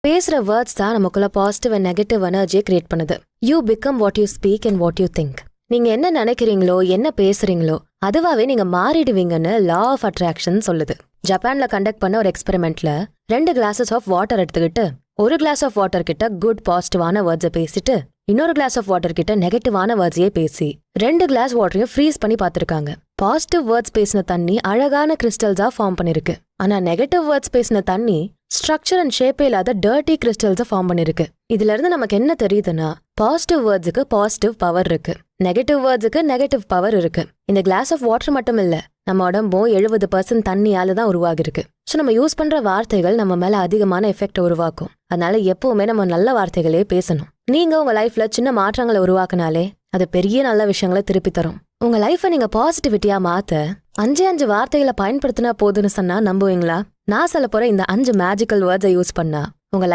பேசுற வேர்ட்ஸ் தான் நமக்குள்ள பாசிட்டிவ் அண்ட் நெகட்டிவ் எனர்ஜியை கிரியேட் பண்ணுது. You become what you speak and what you think. நீங்க என்ன நினைக்கிறீங்களோ என்ன பேசுறீங்களோ அதுவாவே நீங்க மாறிடுவீங்கன்னு லா ஆஃப் அட்ராக்ஷன் சொல்லுது. ஜப்பான்ல கண்டக்ட் பண்ண ஒரு எக்ஸ்பெரிமெண்ட்ல 2 கிளாஸஸ் ஆஃப் வாட்டர் எடுத்துக்கிட்டு ஒரு கிளாஸ் ஆஃப் வாட்டர் கிட்ட குட் பாசிட்டிவான வேர்ட்ஸை பேசிட்டு இன்னொரு கிளாஸ் ஆஃப் வாட்டர் கிட்ட நெகட்டிவான வேர்ட்ஸையே பேசி 2 கிளாஸ் வாட்டரையும் ஃப்ரீஸ் பண்ணி பார்த்திருக்காங்க. பாசிட்டிவ் வேர்ட்ஸ் பேசின தண்ணி அழகான கிறிஸ்டல்ஸா ஃபார்ம் பண்ணிருக்கு. ஆனா நெகட்டிவ் வேர்ட்ஸ் பேசின தண்ணி ஸ்ட்ரக்சர் அண்ட் ஷேப்பே இல்லாத டர்ட்டி கிறிஸ்டல்ஸை ஃபார்ம் பண்ணிருக்கு. இதுல இருந்து நமக்கு என்ன தெரியுதுன்னா பாசிட்டிவ் வேர்ட்ஸுக்கு பாசிட்டிவ் பவர் இருக்கு, நெகட்டிவ் வேர்ட்ஸுக்கு நெகட்டிவ் பவர் இருக்கு. இந்த கிளாஸ் ஆஃப் வாட்டர் மட்டும் இல்ல, நம்ம உடம்பும் 70% தண்ணியால தான் உருவாகிருக்கு. ஸோ நம்ம யூஸ் பண்ற வார்த்தைகள் நம்ம மேல அதிகமான எஃபெக்ட் உருவாக்கும். அதனால எப்பவுமே நம்ம நல்ல வார்த்தைகளே பேசணும். நீங்க உங்க லைஃப்ல சின்ன மாற்றங்களை உருவாக்குனாலே அது பெரிய நல்ல விஷயங்களை திருப்பி தரும். உங்க லைஃபை நீங்க பாசிட்டிவிட்டியா மாத்த 5 வார்த்தைகளை பயன்படுத்தினா போதுன்னு சொன்னா நம்புவீங்களா? நான் சொல்ல போற இந்த 5 மேஜிக்கல் வேர்ட்ஸை யூஸ் பண்ணா உங்க